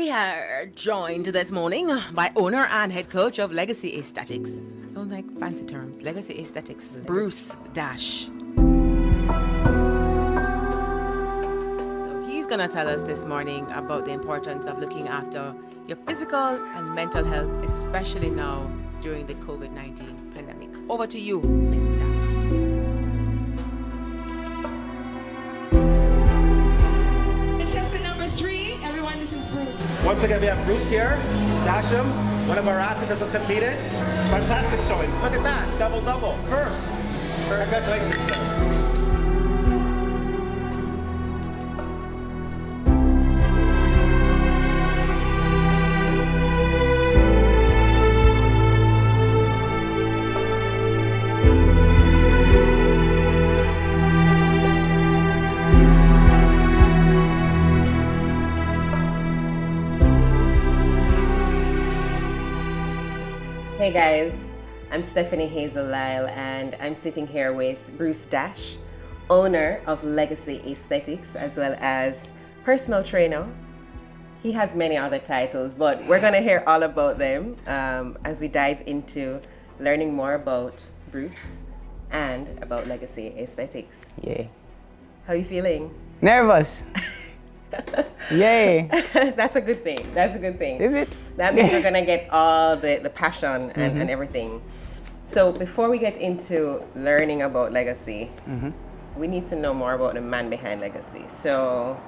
we are joined this morning by owner and head coach of Legacy Aesthetics. Sounds like fancy terms. Legacy Aesthetics, Bruce Dash. So he's going to tell us this morning about the importance of looking after your physical and mental health, especially now during the COVID-19 pandemic. Over to you, Mr. Dash. Once again, we have Bruce here, Dasham, one of our athletes that just competed. Fantastic showing. Look at that, double-double. First. Congratulations, sir. Hey guys, I'm Stephanie Hazle Lyle and I'm sitting here with Bruce Dash, owner of Legacy Aesthetics as well as personal trainer. He has many other titles, but we're going to hear all about them as we dive into learning more about Bruce and about Legacy Aesthetics. Yay. How are you feeling? Nervous. Yay. That's a good thing. That's a good thing. Is it? That means we're gonna get all the passion and everything. So before we get into learning about Legacy, we need to know more about the man behind Legacy. So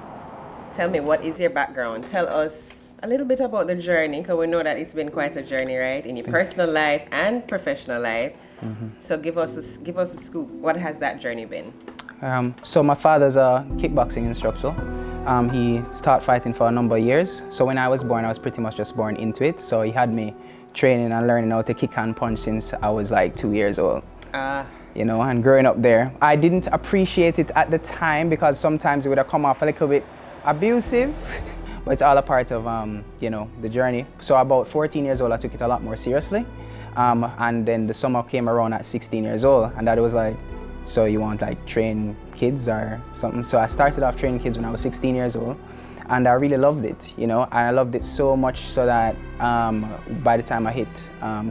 tell me, what is your background? Tell us a little bit about the journey, because we know that it's been quite a journey, right? In your personal life and professional life. So give us a scoop. What has that journey been? So my father's a kickboxing instructor. He started fighting for a number of years. So when I was born, I was pretty much just born into it. So he had me training and learning how to kick and punch since I was like 2 years old. You know, and growing up there, I didn't appreciate it at the time because sometimes it would have come off a little bit abusive, but it's all a part of, you know, the journey. So about 14 years old, I took it a lot more seriously. And then the summer came around at 16 years old, and Daddy was like, so you want like train kids or something? So I started off training kids when I was 16 years old, and I really loved it, you know, and I loved it so much so that by the time I hit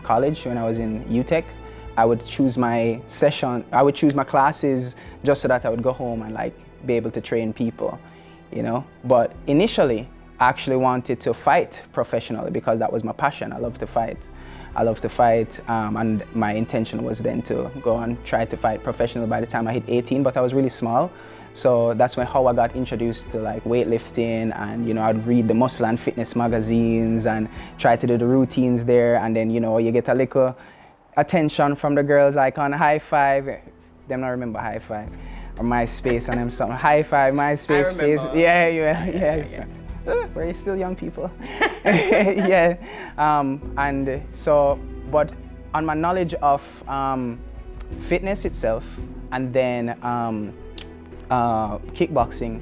college, when I was in UTech, I would choose my classes just so that I would go home and like be able to train people, you know. But initially, I actually wanted to fight professionally because that was my passion. I love to fight. And my intention was then to go and try to fight professionally by the time I hit 18, but I was really small. So that's how I got introduced to like weightlifting, and you know, I'd read the muscle and fitness magazines and try to do the routines there, and then you know, you get a little attention from the girls like on High Five. Them not remember High Five or MySpace and them something. High Five, MySpace, face. Yeah. We're still young people. Yeah. And so, but on my knowledge of fitness itself and then kickboxing,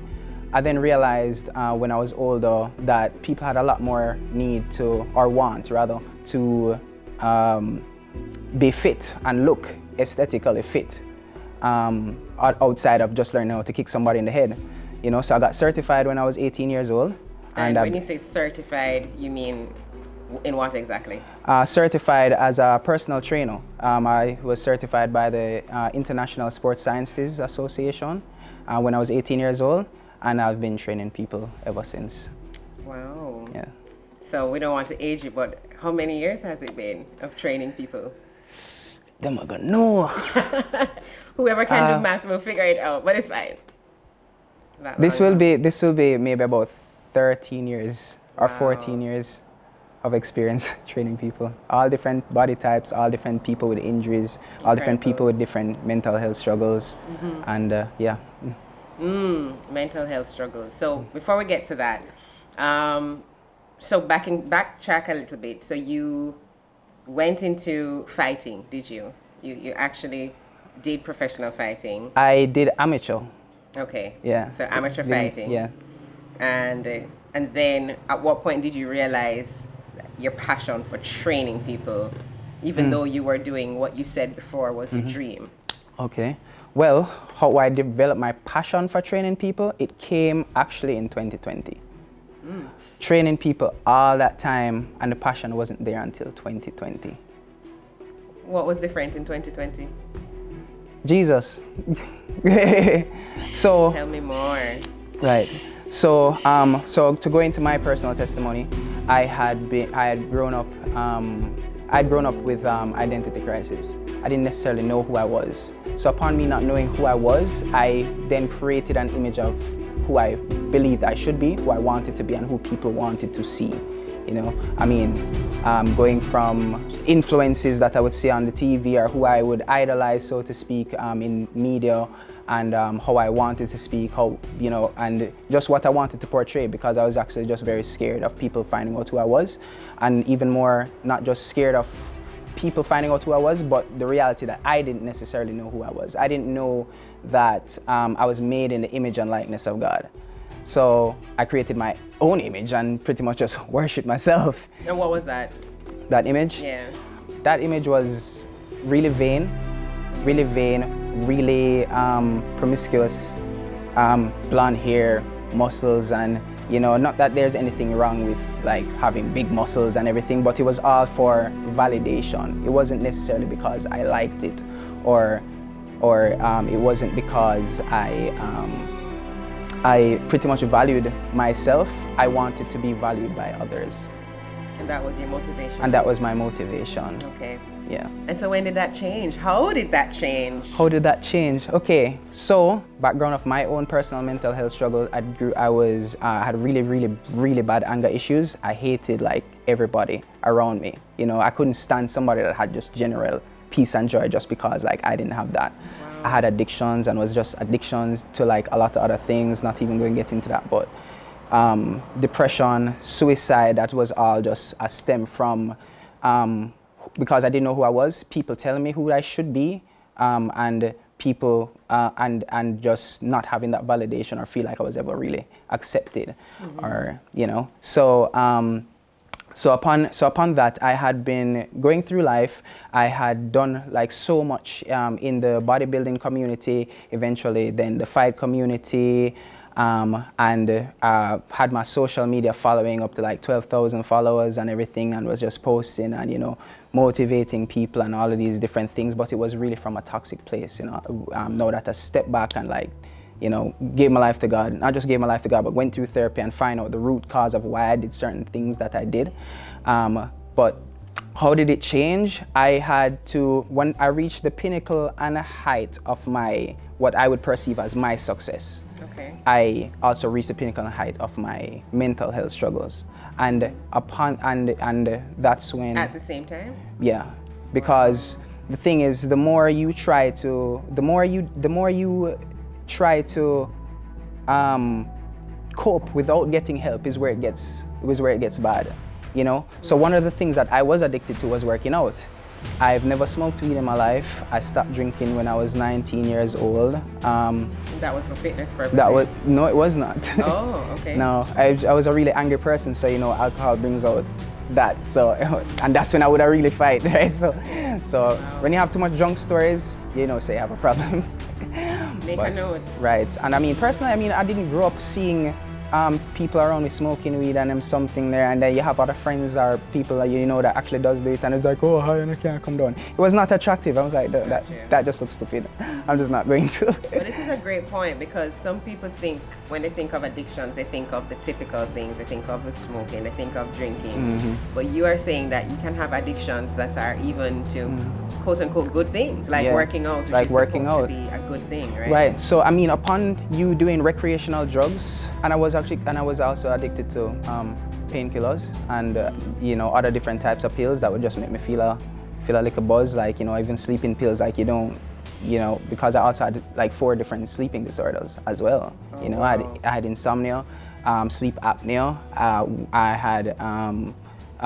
I then realized when I was older that people had a lot more need to, or want rather, to be fit and look aesthetically fit outside of just learning how to kick somebody in the head. You know, so I got certified when I was 18 years old. And when you say certified, you mean in what exactly? Certified as a personal trainer. I was certified by the International Sports Sciences Association when I was 18 years old, and I've been training people ever since. Wow. Yeah. So we don't want to age you, but how many years has it been of training people? Them are gonna know. Whoever can do math will figure it out, but it's fine. This will be maybe about 13 years or 14 years of experience training people. All different body types, all different people with injuries, all different people with different mental health struggles, and yeah. Mental health struggles. So before we get to that, so backtrack a little bit. So you went into fighting, did you? You actually did professional fighting? I did amateur. Okay. Yeah. So amateur fighting. Yeah. And then at what point did you realize your passion for training people, even though you were doing what you said before was your dream? Okay. Well, how I developed my passion for training people, it came actually in 2020. training people all that time, and the passion wasn't there until 2020. What was different in 2020? Jesus. So Tell me more. right. So so to go into my personal testimony, I had grown up with identity crisis. I didn't necessarily know who I was. So upon me not knowing who I was, I then created an image of who I believed I should be, who I wanted to be, and who people wanted to see. You know, I mean, going from influences that I would see on the TV or who I would idolize, so to speak, in media, and how I wanted to speak, how, you know, and just what I wanted to portray, because I was actually just very scared of people finding out who I was, and even more, not just scared of people finding out who I was, but the reality that I didn't necessarily know who I was. I didn't know that I was made in the image and likeness of God. So I created my own image and pretty much just worshiped myself. And what was that? That image? Yeah. That image was really vain, really promiscuous, blonde hair, muscles, and you know, not that there's anything wrong with like having big muscles and everything, but it was all for validation. It wasn't necessarily because I liked it, or it wasn't because I pretty much valued myself. I wanted to be valued by others. And that was your motivation? And that was my motivation. Okay. Yeah. And so when did that change? How did that change? How did that change? Okay, so background of my own personal mental health struggle. I had really bad anger issues. I hated like everybody around me. You know, I couldn't stand somebody that had just general peace and joy just because like I didn't have that. Wow. I had addictions, and was just addictions to like a lot of other things, not even going to get into that, but depression, suicide, that was all just a stem from because I didn't know who I was, people telling me who I should be, and people and just not having that validation or feel like I was ever really accepted, or you know. So so upon that, I had been going through life. I had done like so much in the bodybuilding community, eventually then the fight community, and had my social media following up to like 12,000 followers and everything, and was just posting and, you know, motivating people and all of these different things, but it was really from a toxic place, you know. Now that I stepped back and like, you know, gave my life to God, not just gave my life to God, but went through therapy and find out the root cause of why I did certain things that I did. But how did it change? I had to, when I reached the pinnacle and a height of my, what I would perceive as my success, okay, I also reached the pinnacle and height of my mental health struggles. And that's when... At the same time? Yeah, because the thing is, the more you try to cope without getting help is where it gets bad, you know. So one of the things that I was addicted to was working out. I've never smoked weed in my life. I stopped drinking when I was 19 years old. That was for fitness purposes? No, it was not. Oh, okay. No, I was a really angry person, so you know, alcohol brings out that. So, and that's when I would really fight, right? So wow. When you have too much junk stories, you know, say you have a problem. Make a note. Right, and I mean, personally, I mean, I didn't grow up seeing people around me smoking weed and them something there, and then you have other friends or people that you know that actually does it, and it's like, oh, hi, and I can't come down. It was not attractive. I was like, that just looks stupid. I'm just not going to. But this is a great point, because some people think, when they think of addictions, they think of the typical things. They think of the smoking, they think of drinking. But you are saying that you can have addictions that are even to quote unquote good things, like working out, which is supposed to be a good thing, right? Right. So I mean, upon you doing recreational drugs, and I was also addicted to painkillers and you know, other different types of pills that would just make me feel a little buzz, like, you know, even sleeping pills, like you don't, you know, because I also had like 4 different sleeping disorders as well. Oh, you know, wow. I had insomnia, sleep apnea, I had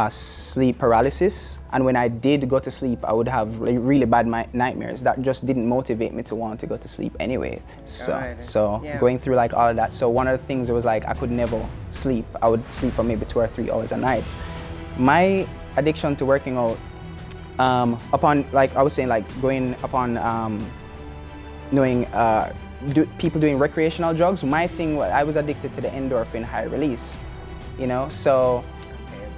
sleep paralysis, and when I did go to sleep, I would have really bad nightmares that just didn't motivate me to want to go to sleep anyway. So going through like all of that. So one of the things was like I could never sleep. I would sleep for maybe 2 or 3 hours a night. My addiction to working out, upon, like I was saying, like going upon knowing people doing recreational drugs, my thing was I was addicted to the endorphin high release. you know. So,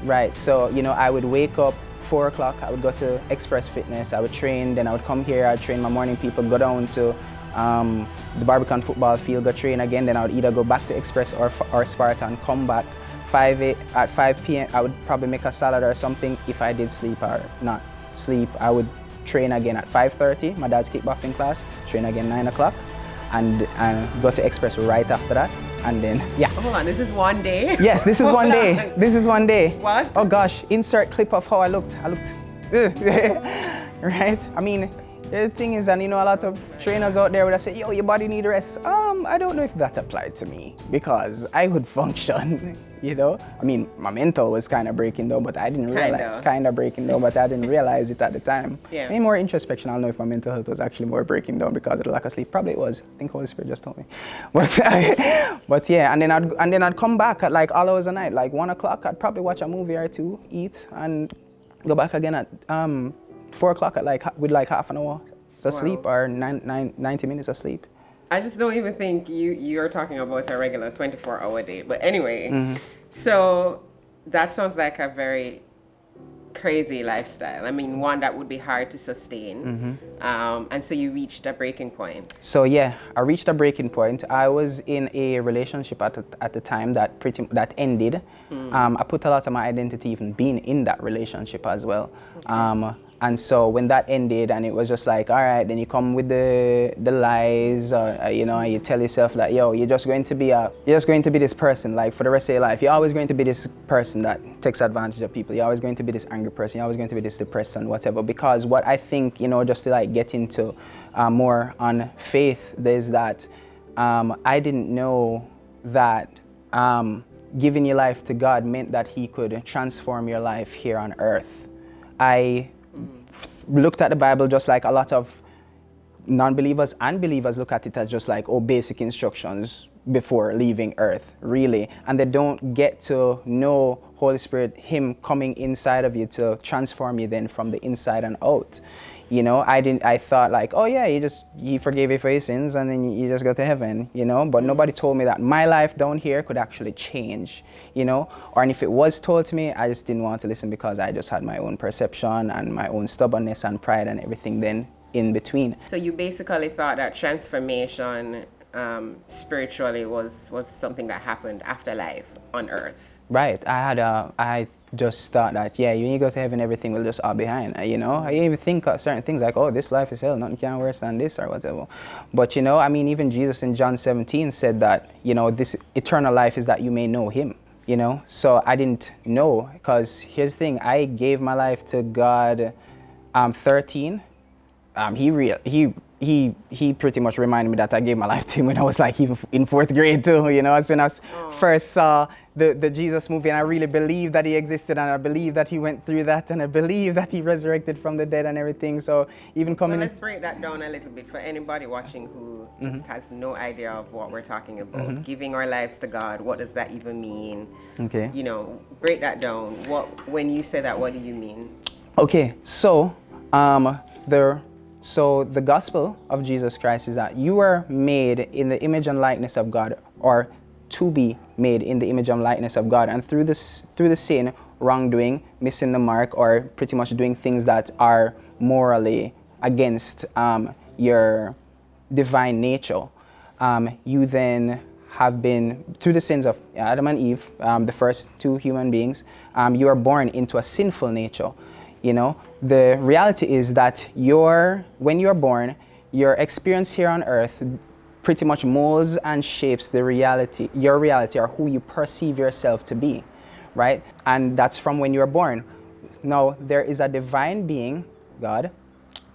right, so, you know, I would wake up 4 o'clock, I would go to Express Fitness, I would train, then I would come here, I'd train my morning people, go down to the Barbican football field, go train again, then I would either go back to Express or Spartan, come back, at 5 p.m. I would probably make a salad or something. If I did sleep or not sleep, I would train again at 5:30, my dad's kickboxing class, train again 9 o'clock, and go to Express right after that. And then, yeah. Hold on, this is one day? Yes, this is one day. This is one day. What? Oh gosh, insert clip of how I looked. Right? I mean, the thing is, and you know, a lot of trainers out there would say, yo, your body need rest. I don't know if that applied to me because I would function, you know? I mean, my mental was kind of breaking down, but I didn't realize, kind of breaking down, but I didn't realize it at the time. Yeah. Any more introspection, I'll know if my mental health was actually more breaking down because of the lack of sleep. Probably it was. I think Holy Spirit just told me. But, but yeah, and then I'd come back at like all hours of the night, like 1 o'clock, I'd probably watch a movie or two, eat, and go back again at 4 o'clock at with like half an hour of sleep or 90 minutes of sleep. I just don't even think you're talking about a regular 24-hour day. But anyway, so that sounds like a very crazy lifestyle. I mean, one that would be hard to sustain. And so you reached a breaking point. So yeah, I reached a breaking point. I was in a relationship at the time that ended. I put a lot of my identity even being in that relationship as well. And so when that ended, and it was just like, all right, then you come with the lies, you know, and you tell yourself that, yo, you're just going to be this person, like for the rest of your life. You're always going to be this person that takes advantage of people. You're always going to be this angry person. You're always going to be this depressed and whatever. Because what I think, you know, just to like get into more on faith, is that I didn't know that giving your life to God meant that He could transform your life here on earth. I looked at the Bible just like a lot of non-believers and believers look at it as just like, oh, basic instructions before leaving earth, really. And they don't get to know Holy Spirit, Him coming inside of you to transform you then from the inside and out. You know, I thought like, oh yeah, He forgave you for your sins and then you just go to heaven, you know, but nobody told me that my life down here could actually change, you know, and if it was told to me, I just didn't want to listen because I just had my own perception and my own stubbornness and pride and everything then in between. So you basically thought that transformation spiritually was something that happened after life on earth. Right. I just thought that, yeah, when you go to heaven, everything will just all behind, you know. I didn't even think of certain things like, oh, this life is hell, nothing can worse than this or whatever. But, you know, I mean, even Jesus in John 17 said that, you know, this eternal life is that you may know Him, you know. So I didn't know, because here's the thing, I gave my life to God 13. He pretty much reminded me that I gave my life to Him when I was like even in 4th grade too, you know. That's when I first saw the Jesus movie, and I really believed that He existed, and I believe that He went through that, and I believe that He resurrected from the dead and everything. So even coming... Well, let's break that down a little bit for anybody watching who just has no idea of what we're talking about. Giving our lives to God, what does that even mean? Okay. You know, break that down. When you say that, what do you mean? Okay, so the gospel of Jesus Christ is that you are made in the image and likeness of God, or to be made in the image and likeness of God, and through the sin, wrongdoing, missing the mark, or pretty much doing things that are morally against your divine nature, you then have been, through the sins of Adam and Eve, the first 2 human beings, you are born into a sinful nature. You know, the reality is that when you're born, your experience here on earth pretty much molds and shapes your reality, or who you perceive yourself to be, right? And that's from when you're born. Now, there is a divine being, God,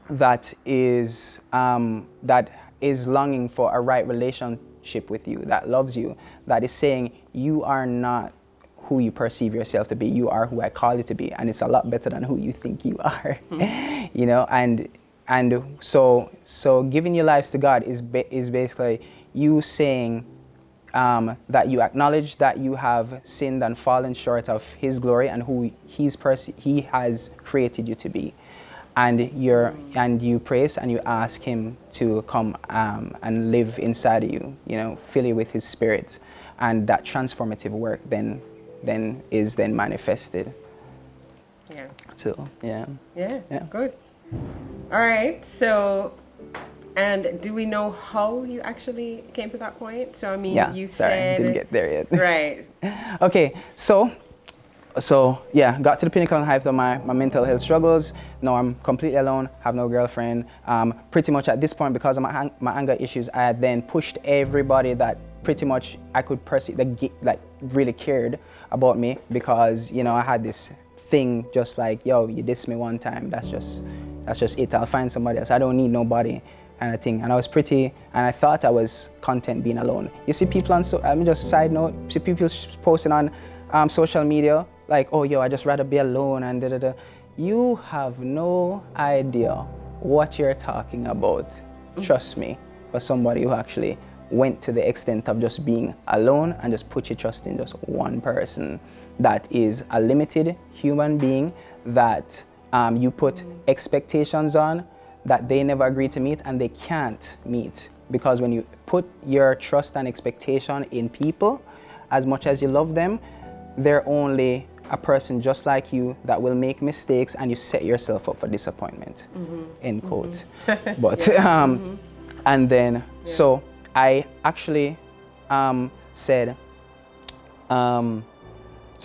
that is longing for a right relationship with you, that loves you, that is saying, you are not who you perceive yourself to be. You are who I call you to be, and it's a lot better than who you think you are. You know, and so giving your lives to God is basically you saying that you acknowledge that you have sinned and fallen short of His glory and who He has created you to be, and you praise and you ask Him to come and live inside of you. You know, fill you with His Spirit, and that transformative work then then is then manifested. Yeah. So yeah. Yeah. Yeah. Good. All right. So, and do we know how you actually came to that point? So I mean, Yeah. you Sorry, said didn't get there yet. right. Okay, so yeah, got to the pinnacle and height of my mental health struggles. Now I'm completely alone, have no girlfriend. Pretty much at this point, because of my anger issues, I had then pushed everybody that pretty much I could perceive that like really cared about me, because you know I had this thing just like, yo, you dissed me one time, that's just it. I'll find somebody else. I don't need nobody, kind of thing. And I was and I thought I was content being alone. You see people on, let me just side note, see people posting on social media like, oh, yo, I just rather be alone and da da da. You have no idea what you're talking about. Trust me, for somebody who actually went to the extent of just being alone and just put your trust in just one person that is a limited human being that you put expectations on that they never agree to meet and they can't meet. Because when you put your trust and expectation in people, as much as you love them, they're only a person just like you that will make mistakes, and you set yourself up for disappointment, end quote. But and then so I actually said, so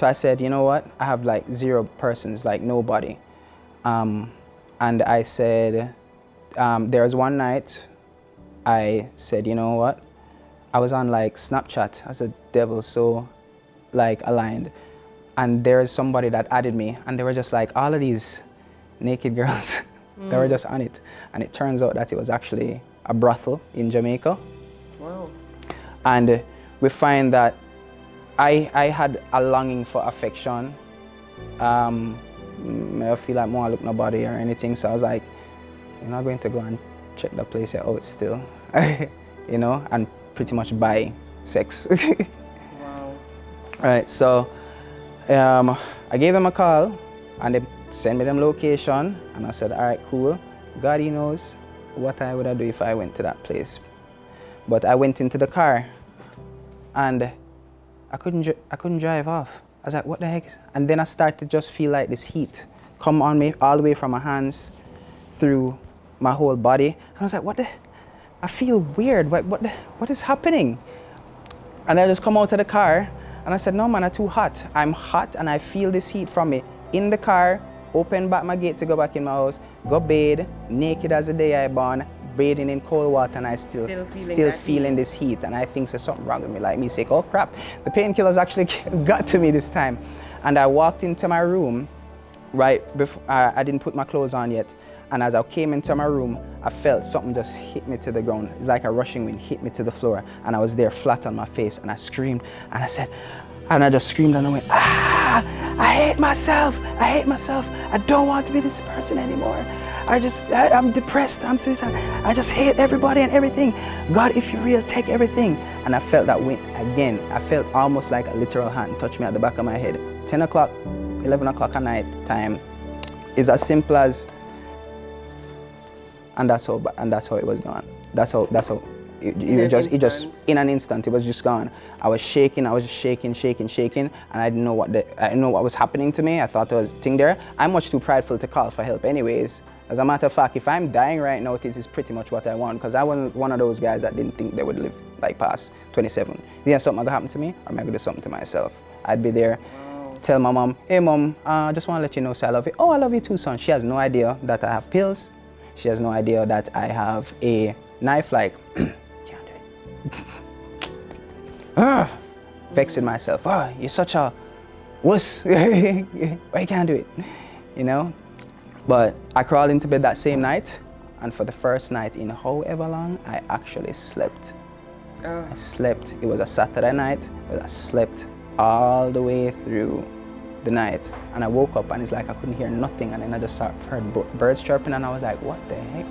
I said, you know what, I have like 0 persons, like nobody. And I said, there was one night I said, you know what, I was on like Snapchat as a devil so like aligned, and there is somebody that added me, and they were just like all of these naked girls that were just on it, and it turns out that it was actually a brothel in Jamaica. Wow. And we find that I had a longing for affection. I feel like more look nobody or anything, so I was like, I'm not going to go and check the place out still, you know, and pretty much buy sex. Wow. Right, so I gave them a call and they sent me them location, and I said, all right, cool. God, he knows what I would have do if I went to that place. But I went into the car and I couldn't drive off. I was like, what the heck? And then I started to just feel like this heat come on me all the way from my hands through my whole body. And I was like, what the? I feel weird. What is happening? And I just come out of the car and I said, no man, I'm too hot. I'm hot and I feel this heat from me. In the car, open back my gate to go back in my house, go bathe, naked as the day I born, bathing in cold water, and I still feeling this heat. And I think there's something wrong with me. Like me say, oh crap, the painkillers actually got to me this time. And I walked into my room right before, I didn't put my clothes on yet. And as I came into my room, I felt something just hit me to the ground. It's like a rushing wind hit me to the floor. And I was there flat on my face, and I screamed, and I said, and I just screamed and I went, I hate myself. I hate myself. I don't want to be this person anymore. I'm depressed. I'm suicidal. I just hate everybody and everything. God, if you're real, take everything. And I felt that wind again. I felt almost like a literal hand touch me at the back of my head. 10 o'clock, 11 o'clock at night time is as simple as, and that's how it was gone. That's how it just in an instant it was just gone. I was shaking, shaking, and I didn't know what was happening to me. I thought there was a thing there. I'm much too prideful to call for help anyways. As a matter of fact, if I'm dying right now, this is pretty much what I want, because I wasn't one of those guys that didn't think they would live like past 27. Yeah, something gonna happen to me, or am I gonna do something to myself? I'd be there, tell my mom, hey mom, I just want to let you know, so I love you. Oh, I love you too, son. She has no idea that I have pills. She has no idea that I have a knife, like, can't do it. Vexing myself. Oh, you're such a wuss. Why you can't do it? You know? But I crawled into bed that same night, and for the first night in however long, I actually slept. I slept. It was a Saturday night, but I slept all the way through the night. And I woke up and it's like I couldn't hear nothing, and then I just heard birds chirping, and I was like, what the heck?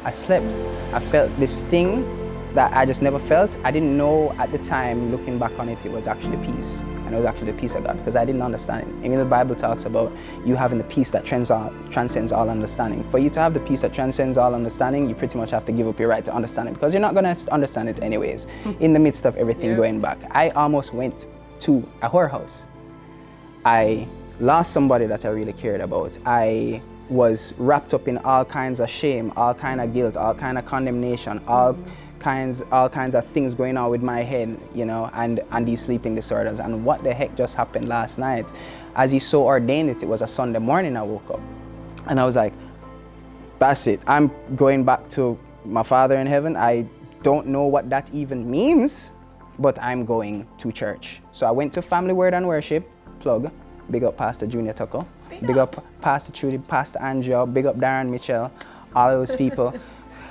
I slept. I felt this thing that I just never felt. I didn't know at the time, looking back on it, it was actually peace. And it was actually the peace of God, because I didn't understand it. Even the Bible talks about you having the peace that transcends all understanding. For you to have the peace that transcends all understanding, you pretty much have to give up your right to understand it, because you're not going to understand it anyways, in the midst of everything going back. I almost went to a whorehouse. I lost somebody that I really cared about. I was wrapped up in all kinds of shame, all kind of guilt, all kind of condemnation, all kinds of things going on with my head, you know, and these sleeping disorders. And what the heck just happened last night? As he so ordained it, it was a Sunday morning I woke up. And I was like, that's it. I'm going back to my Father in heaven. I don't know what that even means, but I'm going to church. So I went to Family Word and Worship, plug, big up Pastor Junior Tucker, big up Pastor Trudy, Pastor Andrea, big up Darren Mitchell, all those people.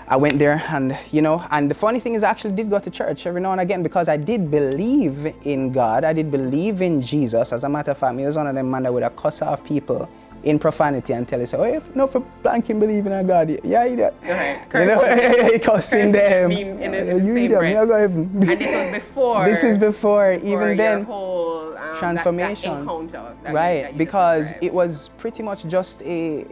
I went there and, you know, and the funny thing is I actually did go to church every now and again because I did believe in God. I did believe in Jesus. As a matter of fact, me was one of them man that would have cuss off people in profanity and tell you, oh, if no for blanking believing in God, yeah, idiot. Right. You know, cussing them. In the You same idiot, me I go heaven. And this was before. This is before even then. Your whole transformation. that encounter. Right, because it was pretty much just a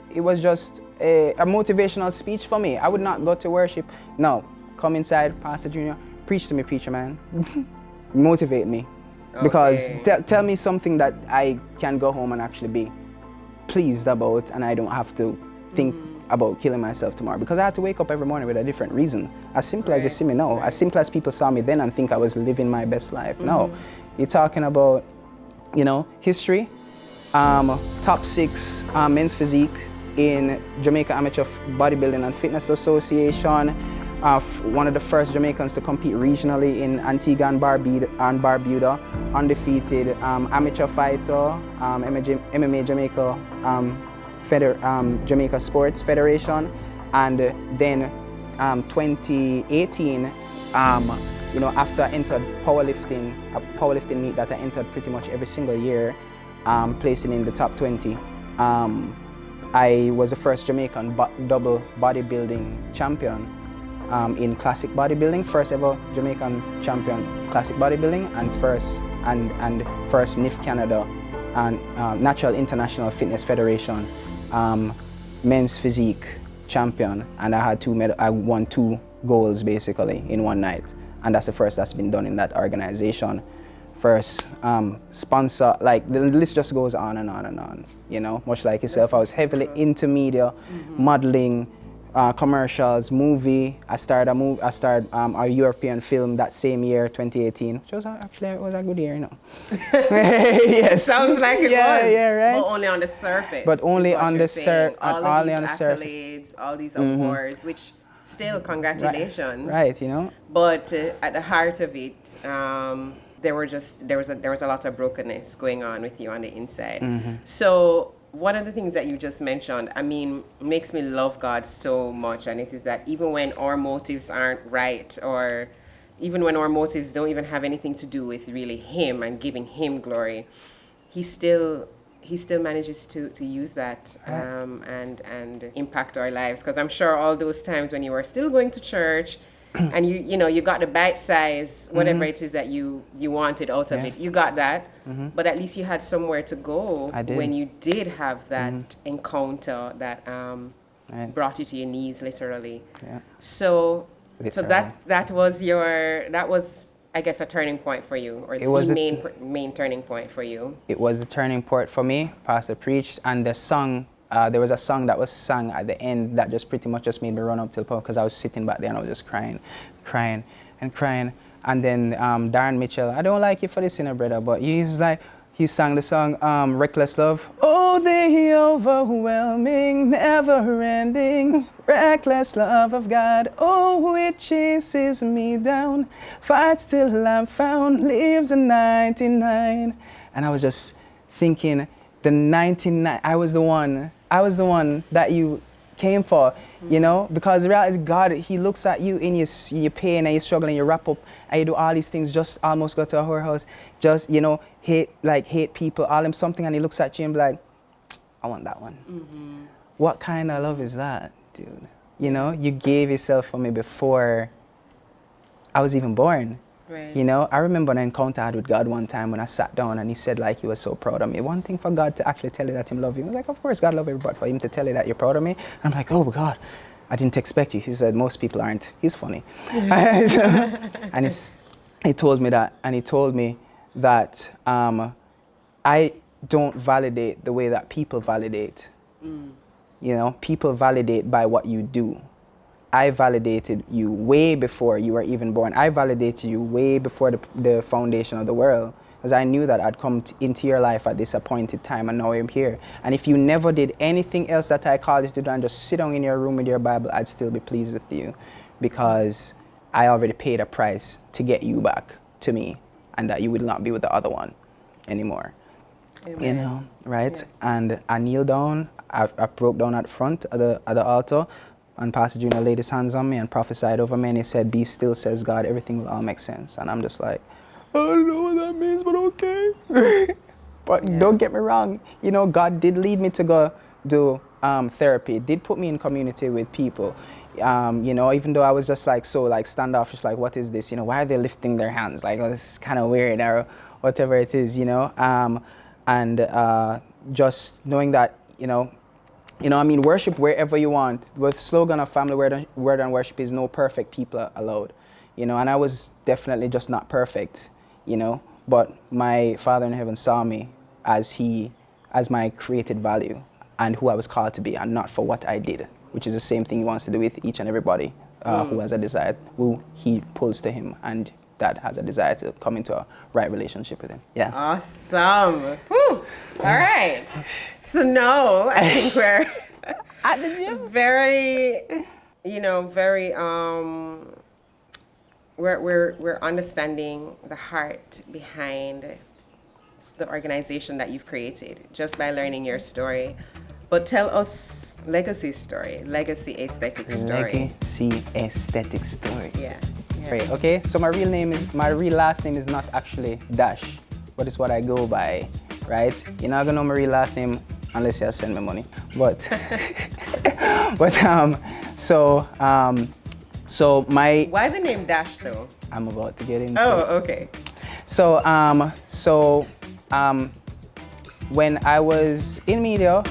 motivational speech for me. I would not go to worship. No, come inside, Pastor Junior, preach to me, preacher man. Motivate me. Okay. Because tell me something that I can go home and actually be pleased about, and I don't have to think about killing myself tomorrow, because I had to wake up every morning with a different reason. As simple as you see me now, as simple as people saw me then and think I was living my best life. No, you're talking about, you know, history, top 6 men's physique in Jamaica Amateur Bodybuilding and Fitness Association, one of the first Jamaicans to compete regionally in Antigua and Barbuda, undefeated amateur fighter, MMA Jamaica, Jamaica Sports Federation, and then 2018, you know, after I entered powerlifting, a powerlifting meet that I entered pretty much every single year, placing in the top 20. I was the first Jamaican double bodybuilding champion in classic bodybuilding, first ever Jamaican champion classic bodybuilding, and first NIF Canada and Natural International Fitness Federation men's physique champion, and I won 2 goals basically in one night, and that's the first that's been done in that organization. First sponsor, like the list just goes on and on and on, you know, much like yourself. I was heavily into media, modeling, commercials, movie. I started a European film that same year, 2018, which was actually it was a good year, you know. Yes. Sounds like it was. Yeah, right. But only on the surface. But only on the surface. All of these accolades, all these awards, which still congratulations. Right, you know. But at the heart of it, there was a lot of brokenness going on with you on the inside. So one of the things that you just mentioned, I mean, makes me love God so much, and it is that even when our motives aren't right, or even when our motives don't even have anything to do with really Him and giving Him glory, He still manages to use that and impact our lives. Because I'm sure all those times when you were still going to church, and you got the bite size, whatever it is that you wanted out of it, you got that, but at least you had somewhere to go when you did have that encounter that brought you to your knees, literally. So that was I guess a turning point for you, or the main turning point for you. It was a turning point for me. Pastor preached, and the song. There was a song that was sung at the end that just pretty much just made me run up to the pub, because I was sitting back there and I was just crying. And then Darren Mitchell, I don't like you for this, brother, but he sang the song Reckless Love. Oh, the overwhelming, never-ending, reckless love of God. Oh, it chases me down, fights till I'm found, leaves the 99. And I was just thinking, the 99, I was the one that you came for, you know, because the reality, God, He looks at you in your pain and your struggle, and you wrap up and you do all these things, just almost go to a whorehouse, just, you know, hate people, all them something, and He looks at you and be like, I want that one. What kind of love is that, dude? You know, you gave yourself for me before I was even born. Right. You know, I remember an encounter I had with God one time when I sat down, and He said like He was so proud of me. One thing for God to actually tell you that Him love you, I was like, of course God love everybody, for Him to tell you that you're proud of me. And I'm like, oh God, I didn't expect you. He said, most people aren't. He's funny. And He told me that, and He told me that don't validate the way that people validate. You know, people validate by what you do. I validated you way before you were even born. I validated you way before the foundation of the world, because I knew that I'd come into your life at this appointed time, and now I'm here. And if you never did anything else that I called you to do and just sit down in your room with your Bible, I'd still be pleased with you, because I already paid a price to get you back to me, and that you will not be with the other one anymore. Amen. You know, right? Yeah. And I kneeled down, I broke down at front at the altar, and Pastor Junior laid his hands on me and prophesied over me, and he said, "Be still, says God, everything will all make sense." And I'm just like, I don't know what that means, but okay. But don't get me wrong, you know, God did lead me to go do therapy, did put me in community with people. You know, even though I was just like so like standoffish, like, what is this? You know, why are they lifting their hands? Like, oh, this is kind of weird, or whatever it is, you know. And just knowing that, you know, I mean, worship wherever you want. The slogan of Family Word and Worship is no perfect people allowed, you know. And I was definitely just not perfect, you know. But my Father in heaven saw me as my created value and who I was called to be, and not for what I did, which is the same thing He wants to do with each and everybody who has a desire, who He pulls to Him, and that has a desire to come into a right relationship with Him. Yeah. Awesome. Whew. All right. So now I think we're At the gym. very, you know, very we're understanding the heart behind the organization that you've created just by learning your story. But tell us Legacy story, Legacy Aesthetic story. Legacy Aesthetic story. Yeah. Right, okay, so my real last name is not actually Dash, but it's what I go by, right? You're not gonna know my real last name unless you send me money. But so my Why the name Dash though? I'm about to get into Oh, it. okay. So when I was in media,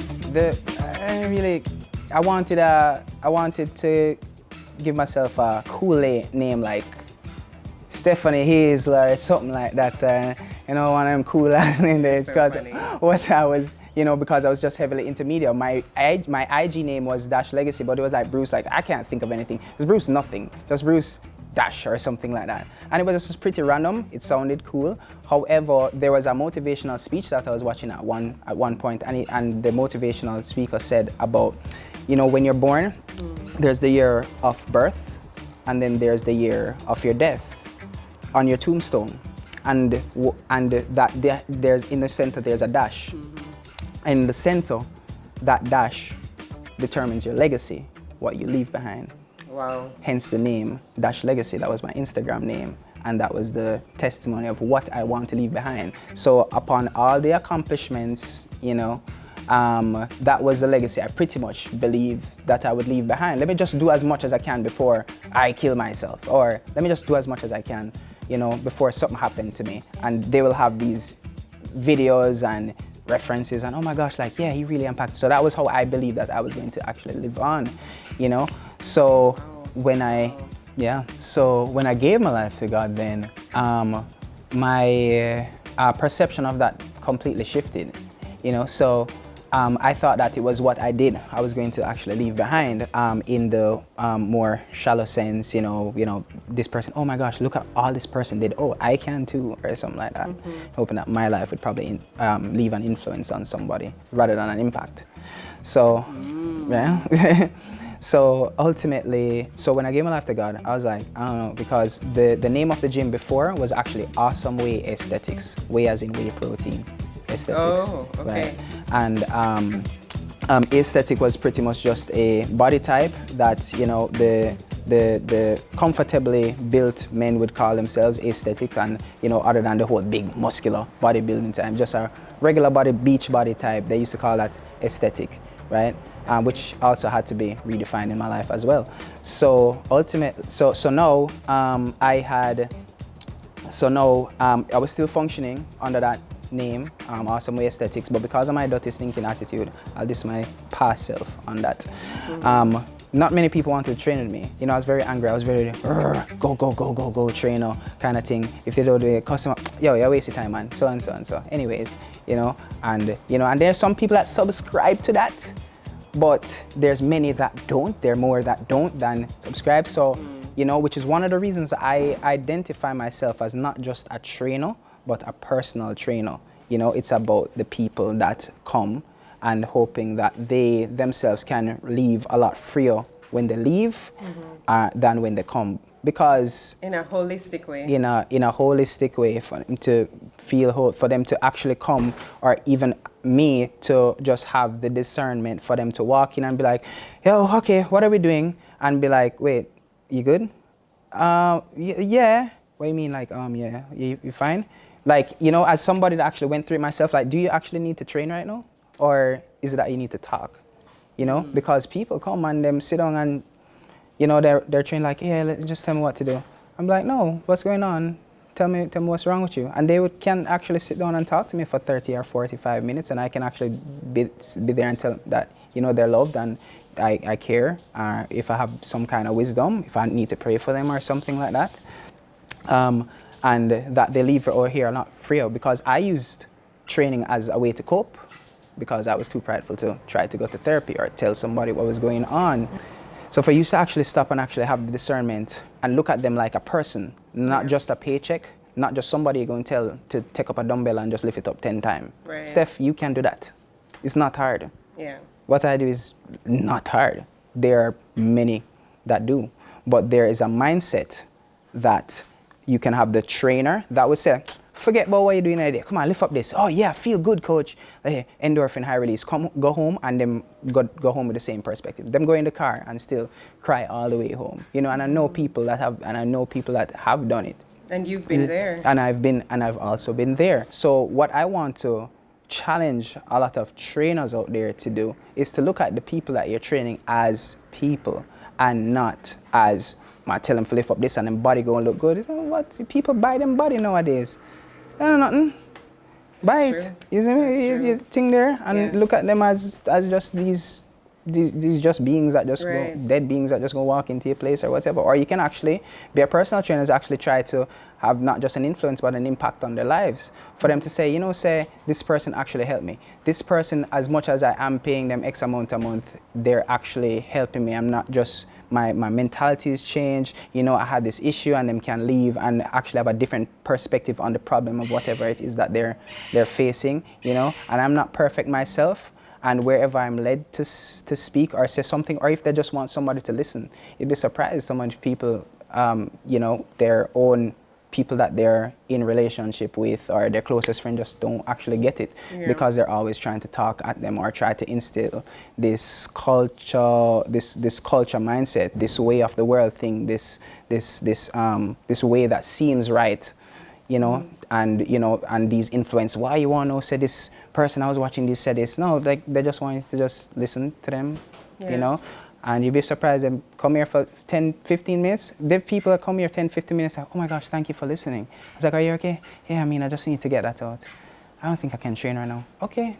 I wanted to give myself a cool name like Stephanie Hazle or something like that. You know, one of them cool last name there. Because what I was, you know, because I was just heavily into media. My IG name was Dash Legacy, but it was like Bruce. Like, I can't think of anything. It's Bruce nothing, just Bruce Dash or something like that. And it was just pretty random. It sounded cool. However, there was a motivational speech that I was watching at one point, and the motivational speaker said about, you know, when you're born, there's the year of birth, and then there's the year of your death on your tombstone, and that there's in the center there's a dash, and in the center, that dash determines your legacy, what you leave behind. Wow. Hence the name Dash Legacy. That was my Instagram name, and that was the testimony of what I want to leave behind. So upon all the accomplishments, you know, that was the legacy I pretty much believe that I would leave behind. Let me just do as much as I can before I kill myself, or let me just do as much as I can, you know, before something happened to me. And they will have these videos and references and, oh my gosh, like, yeah, he really impacted. So that was how I believed that I was going to actually live on, you know. So when I gave my life to God, then my perception of that completely shifted, you know. So I thought that it was what I did I was going to actually leave behind, in the more shallow sense, you know, this person, oh my gosh, look at all this person did, oh, I can too, or something like that. Hoping that my life would probably leave an influence on somebody rather than an impact. So, yeah. So ultimately, when I gave my life to God, I was like, I don't know, because the name of the gym before was actually Awesome Whey Aesthetics, whey as in whey protein. Aesthetics. Oh, okay. Right? And aesthetic was pretty much just a body type that, you know, the comfortably built men would call themselves aesthetic, and, you know, other than the whole big muscular bodybuilding type, just a regular beach body type, they used to call that aesthetic, right? Which also had to be redefined in my life as well. So now I was still functioning under that name, Awesome Whey Aesthetics, but because of my dirty stinking attitude, I'll diss my past self on that. Not many people wanted to train with me. You know, I was very angry. I was very go trainer kind of thing. If they don't do a customer, yo, you're wasting time, man. So and so and so. Anyways, And there's some people that subscribe to that, but there's many that don't. There are more that don't than subscribe. So, which is one of the reasons I identify myself as not just a trainer, but a personal trainer. It's about the people that come and hoping that they themselves can leave a lot freer when they leave than when they come. Because in a holistic way. In a holistic way, for them to feel whole, for them to actually come, or even me to just have the discernment for them to walk in and be like, yo, okay, what are we doing? And be like, wait, you good? Yeah. What do you mean, like, yeah, you fine? Like, as somebody that actually went through it myself, like, do you actually need to train right now? Or is it that you need to talk? Because people come and them sit down and they're trained like, yeah, just tell me what to do. I'm like, no, what's going on? Tell me what's wrong with you. And they can actually sit down and talk to me for 30 or 45 minutes, and I can actually be there and tell them that, they're loved and I care. If I have some kind of wisdom, if I need to pray for them or something like that. And that they leave over here not free, because I used training as a way to cope, because I was too prideful to try to go to therapy or tell somebody what was going on. So for you to actually stop and actually have the discernment and look at them like a person, not just a paycheck, not just somebody you're going to tell to take up a dumbbell and just lift it up 10 times. Right. Steph, you can do that. It's not hard. Yeah. What I do is not hard. There are many that do. But there is a mindset that you can have the trainer that would say, forget about what you're doing today. Come on, lift up this. Oh yeah, feel good, coach. Hey, endorphin, high release. Go home and then go home with the same perspective. Them go in the car and still cry all the way home. And I know people that have done it. And you've been there. And I've also been there. So what I want to challenge a lot of trainers out there to do is to look at the people that you're training as people and not as, I tell them to lift up this and then body go and look good. What? People buy them body nowadays. No, nothing. Buy it. You see me? You think there and look at them as just these just beings that just go, dead beings that just go walk into a place or whatever. Or you can actually be a personal trainer and actually try to have not just an influence but an impact on their lives. For them to say, say this person actually helped me. This person, as much as I am paying them X amount a month, they're actually helping me. I'm not just my mentality has changed. I had this issue, and them can leave and actually have a different perspective on the problem of whatever it is that they're facing. And I'm not perfect myself. And wherever I'm led to speak or say something, or if they just want somebody to listen, you'd be surprised how many people, their own people that they're in relationship with or their closest friend just don't actually get it because they're always trying to talk at them or try to instill this culture, this culture mindset, this way of the world thing, this way that seems right, and these influence. Why you want to say this person I was watching this said this? No, like they just want you to just listen to them, And you'd be surprised, they come here for 10, 15 minutes. There are people that come here 10, 15 minutes, like, oh my gosh, thank you for listening. I was like, are you okay? Yeah, I just need to get that out. I don't think I can train right now. Okay,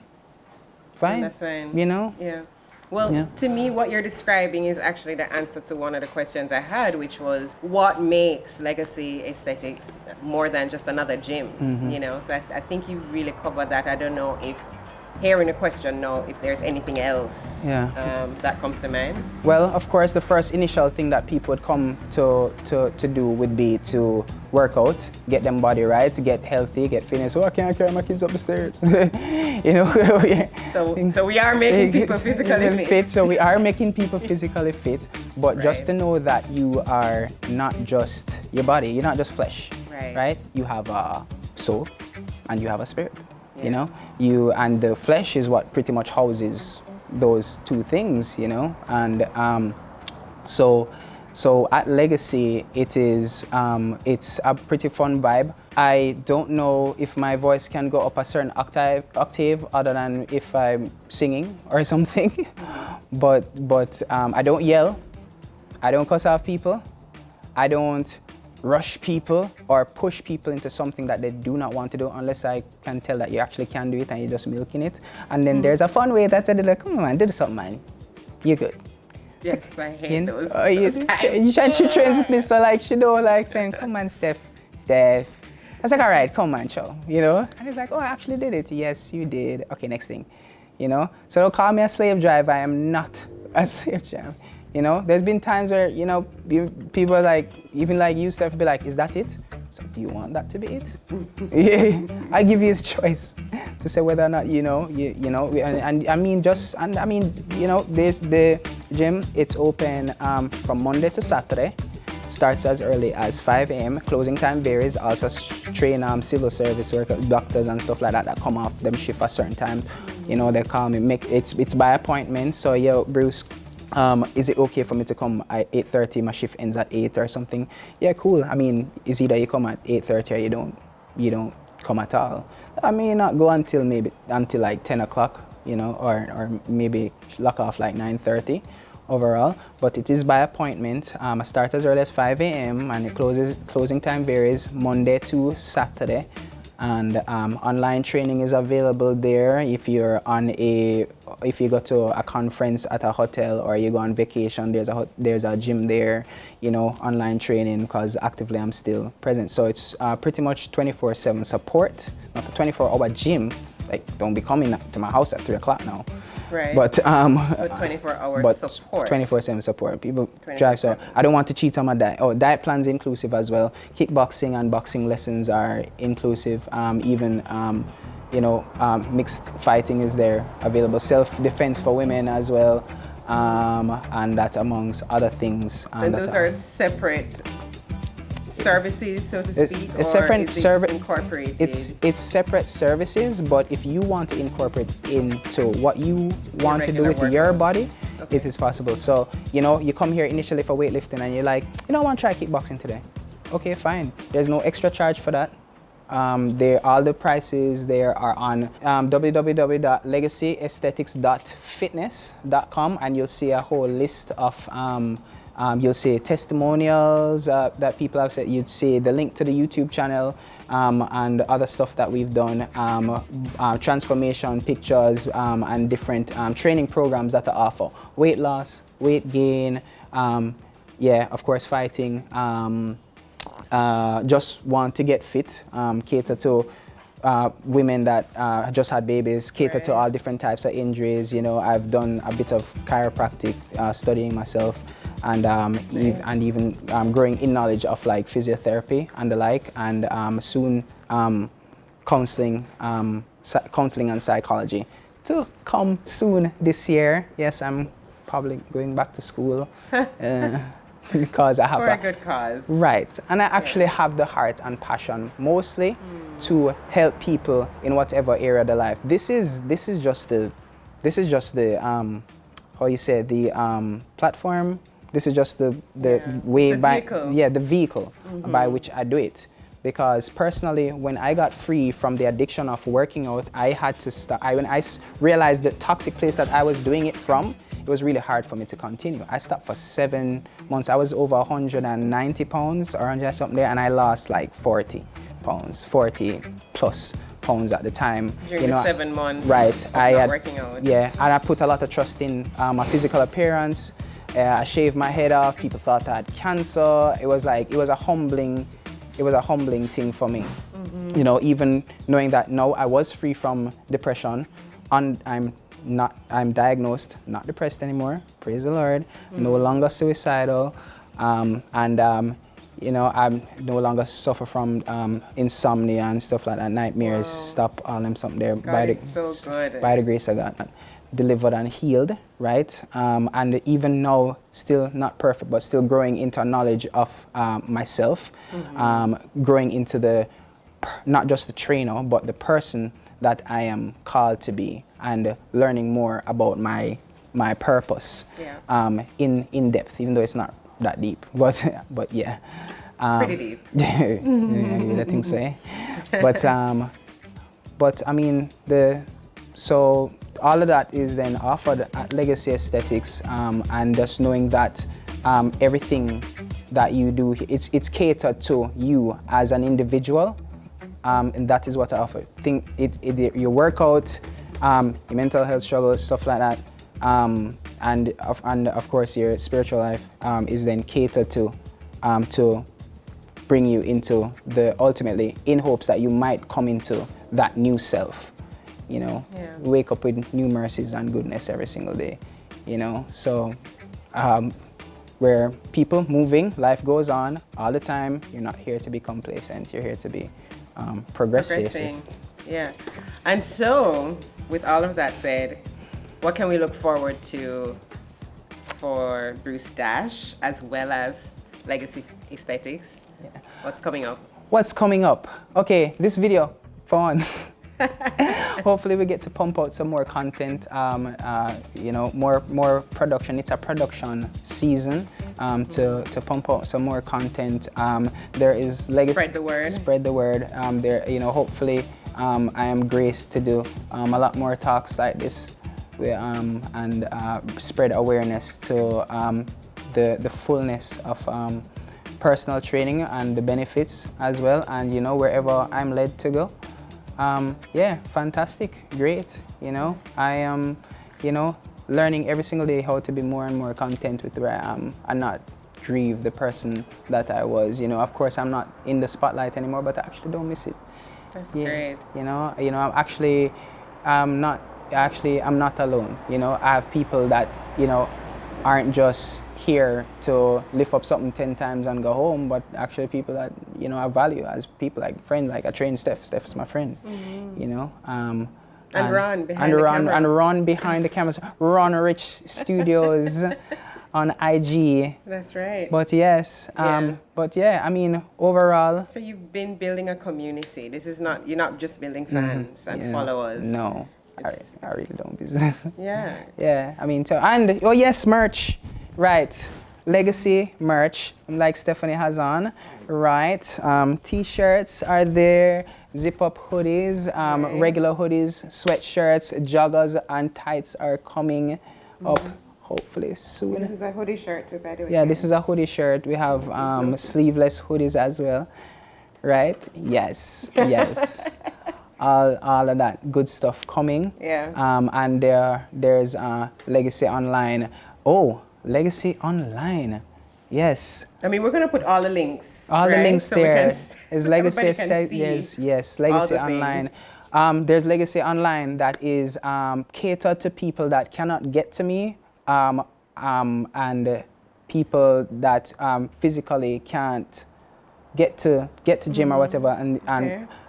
fine. That's fine. Yeah. Well, to me, what you're describing is actually the answer to one of the questions I had, which was, what makes Legacy Aesthetics more than just another gym? So I think you really covered that. I don't know if hearing a question now, if there's anything else that comes to mind. Well, of course, the first initial thing that people would come to do would be to work out, get them body right, get healthy, get fitness. Oh, I can't carry my kids up the stairs. So we are making people physically fit. So we are making people physically fit, but just to know that you are not just your body, you're not just flesh, right? You have a soul and you have a spirit. You and the flesh is what pretty much houses those two things, and so at Legacy it is it's a pretty fun vibe. I don't know if my voice can go up a certain octave other than if I'm singing or something, but I don't yell, I don't cuss off people, I don't rush people or push people into something that they do not want to do unless I can tell that you actually can do it and you're just milking it. And then there's a fun way that they're like, come on man, do something man, you're good. Yes, I hate those times. She trains with me, so like she don't like saying, come on Steph, was like, all right, come on, show, you know? And he's like, oh, I actually did it. Yes, you did. Okay, next thing, you know? So they'll call me a slave driver. I am not a slave driver. You know, there's been times where, you know, people are like, even like you, Steph, be like, is that it? So do you want that to be it? Yeah, I give you the choice to say whether or not, you know, you know, and I mean, you know, there's the gym, it's open from Monday to Saturday. Starts as early as 5 a.m. Closing time varies. Also train civil service workers, doctors and stuff like that that come off them shift a certain time. You know, they call me, it's by appointment. So yo, Bruce, is it okay for me to come at 8:30? My shift ends at 8 or something. Yeah, cool. I mean, it's either you come at 8:30 or you don't come at all. I may not go until like 10 o'clock, you know, or maybe lock off like 9:30 overall. But it is by appointment. I start as early as 5 a.m. and closing time varies Monday to Saturday. And online training is available there if you go to a conference at a hotel or you go on vacation. There's a gym there, you know, online training, because actively I'm still present. So it's pretty much 24/7 support, not a 24-hour gym. Like, don't be coming to my house at 3 o'clock now. Right. But 24-hour support. 24/7 support. People drive. So I don't want to cheat on my diet. Oh, diet plan's inclusive as well. Kickboxing and boxing lessons are inclusive. Even you know, mixed fighting is there available. Self-defense for women as well, and that amongst other things. And those are separate services, so to speak, it's or different is it incorporated? It's separate services, but if you want to incorporate into what you want to do with your body, okay, it is possible. So, you know, you come here initially for weightlifting and you're like, you know, I want to try kickboxing today. Okay, fine. There's no extra charge for that. All the prices there are on www.legacyaesthetics.fitness.com, and you'll see a whole list of you'll see testimonials that people have said. You'd see the link to the YouTube channel and other stuff that we've done, transformation pictures and different training programs that are offer weight loss, weight gain, yeah, of course, fighting. Just want to get fit, cater to women that just had babies, cater to all different types of injuries. You know, I've done a bit of chiropractic studying myself, and nice. And even growing in knowledge of like physiotherapy and the like, and soon counseling and psychology to come soon this year. Yes, I'm probably going back to school. Because I have for a good cause. Right, and I actually have the heart and passion mostly to help people in whatever area of their life. This is just the how you say, the platform. This is just the way the by vehicle. The vehicle by which I do it. Because personally, when I got free from the addiction of working out, I had to start. When I realized the toxic place that I was doing it from, it was really hard for me to continue. I stopped for 7 months. I was over 190 pounds or 100 something there, and I lost like 40 pounds, 40 plus pounds at the time. During the 7 months. Right. I had working out. Yeah, and I put a lot of trust in my physical appearance. I shaved my head off. People thought I had cancer. It was a humbling thing for me. You know, even knowing that now I was free from depression, and I'm diagnosed, not depressed anymore, praise the Lord, no longer suicidal, and you know, I'm no longer suffer from insomnia and stuff like that, nightmares. Wow. Stop all them something there. God is so good. By the grace of God, delivered and healed, right? And even now, still not perfect, but still growing into knowledge of myself, growing into not just the trainer, but the person that I am called to be, and learning more about my purpose in depth, even though it's not that deep, but yeah. It's pretty deep. Yeah, I think so. Eh? But I mean, so all of that is then offered at Legacy Aesthetics, and just knowing that everything that you do, it's catered to you as an individual, and that is what I offer. Your workout, your mental health struggles, stuff like that, and of course your spiritual life is then catered to bring you into the ultimately in hopes that you might come into that new self. You know, wake up with new mercies and goodness every single day. You know, so we're people moving, life goes on all the time. You're not here to be complacent. You're here to be progressing. Yeah. And so, with all of that said, what can we look forward to for Bruce Dash as well as Legacy Aesthetics? Yeah. What's coming up? What's coming up? Okay, this video, for one. Hopefully we get to pump out some more content, you know, more production. It's a production season to pump out some more content. There is Legacy. Spread the word. Spread the word. There, you know, hopefully I am graced to do a lot more talks like this, and spread awareness to the fullness of personal training and the benefits as well. And you know, wherever I'm led to go. Yeah, fantastic, great. You know, I am, you know, learning every single day how to be more and more content with where I am and not grieve the person that I was. You know, of course, I'm not in the spotlight anymore, but I actually don't miss it. That's great. You know, I'm not alone. You know, I have people that, you know, aren't just here to lift up something 10 times and go home, but actually people that, you know, I value as people, like friends. Like I train Steph. Steph is my friend. You know, and Ron behind the camera. And Ron behind the cameras. Ronald Rich Studios on IG. That's right. But yes, but yeah, I mean, overall. So you've been building a community. This is not, you're not just building fans and followers. No, I really don't business. Yeah. Yeah, I mean, and oh yes, merch, right? Legacy merch, like Stephanie has on, right? T-shirts are there, zip-up hoodies, regular hoodies, sweatshirts, joggers, and tights are coming up hopefully soon. This is a hoodie shirt too, by the way. Yeah, this is a hoodie shirt. We have sleeveless hoodies as well, right? Yes, yes. All of that good stuff coming. Yeah. And there's Legacy Online. Oh, Legacy Online. Yes. I mean, we're gonna put all the links. All the links so there. Is Legacy Aesthetics. Yes, Legacy Online. There's Legacy Online that is catered to people that cannot get to me, and people that physically can't get to gym or whatever, and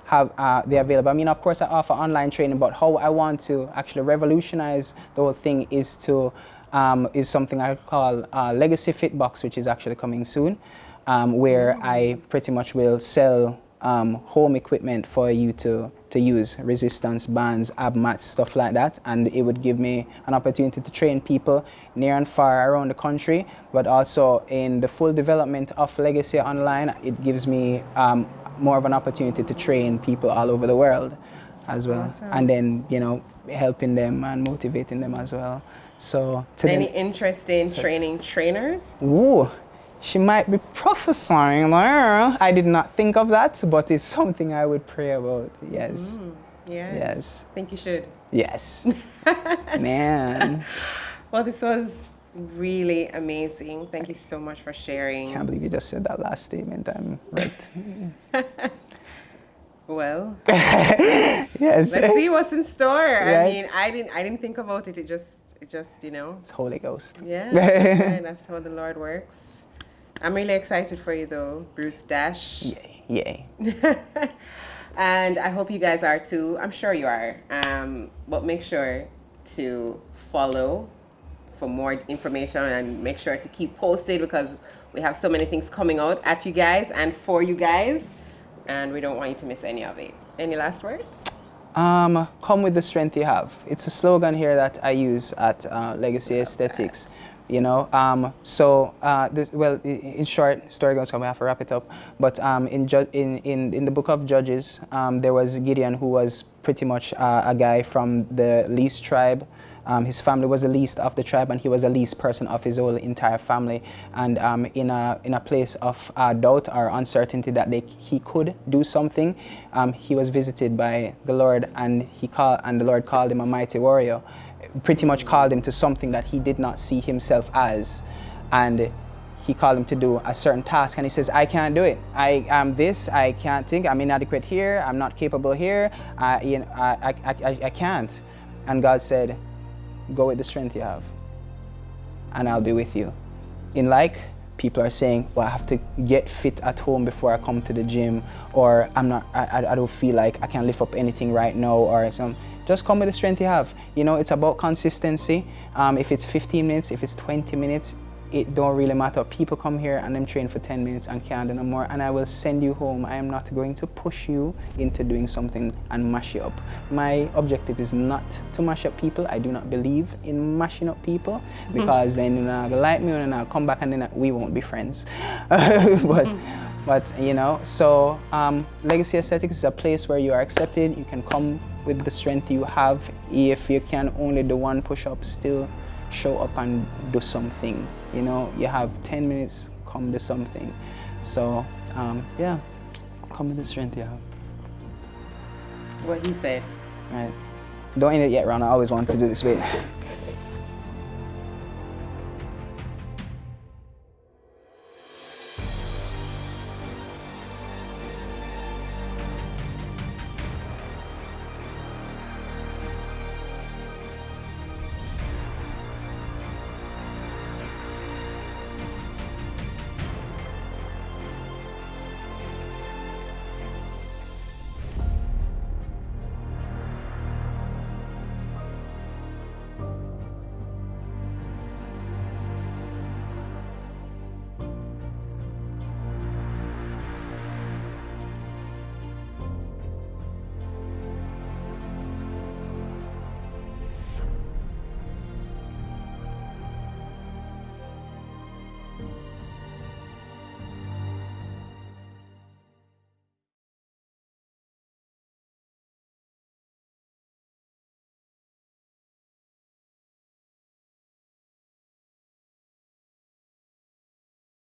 have they available. I mean, of course, I offer online training, but how I want to actually revolutionize the whole thing is to is something I call Legacy Fit Box, which is actually coming soon, where I pretty much will sell home equipment for you to use, resistance bands, ab mats, stuff like that, and it would give me an opportunity to train people near and far around the country, but also in the full development of Legacy Online, it gives me more of an opportunity to train people all over the world as well. Awesome. And then, you know, helping them and motivating them as well. So any interest in training trainers? Ooh, she might be prophesying there. I did not think of that, but it's something I would pray about. Yes. Yeah. Yes. I think you should. Yes. Man. Well, this was really amazing. Thank you so much for sharing. Can't believe you just said that last statement. I'm right. Well. Yes. Let's see what's in store. Right? I mean, I didn't think about it. It just, you know. It's Holy Ghost. Yeah. That's how the Lord works. I'm really excited for you though, Bruce Dash. Yay. Yay. And I hope you guys are too. I'm sure you are. But make sure to follow for more information and make sure to keep posted because we have so many things coming out at you guys and for you guys. And we don't want you to miss any of it. Any last words? Come with the strength you have. It's a slogan here that I use at Legacy Aesthetics. You know, in short, story goes on, we have to wrap it up. But in the book of Judges, there was Gideon, who was pretty much a guy from the least tribe. His family was the least of the tribe, and he was the least person of his whole entire family. And in a place of doubt or uncertainty that he could do something, he was visited by the Lord, and the Lord called him a mighty warrior. Pretty much called him to something that he did not see himself as, and he called him to do a certain task, and he says, I can't do it. I am this, I can't think, I'm inadequate here, I'm not capable here, I can't. And God said, go with the strength you have, and I'll be with you. In like, people are saying, well, I have to get fit at home before I come to the gym, or I don't feel like I can lift up anything right now, or some. Just come with the strength you have. You know, it's about consistency. If it's 15 minutes, if it's 20 minutes, it don't really matter. People come here and them train for 10 minutes and can't do no more, and I will send you home. I am not going to push you into doing something and mash you up. My objective is not to mash up people. I do not believe in mashing up people, because then you're not gonna like me and I'll come back and then we won't be friends. But you know, so Legacy Aesthetics is a place where you are accepted. You can come with the strength you have. If you can only do one push-up, still show up and do something. You know, you have 10 minutes, come do something. So yeah, come with the strength you have. What he said. Right. Don't end it yet, Ron. I always wanted to do this. Wait.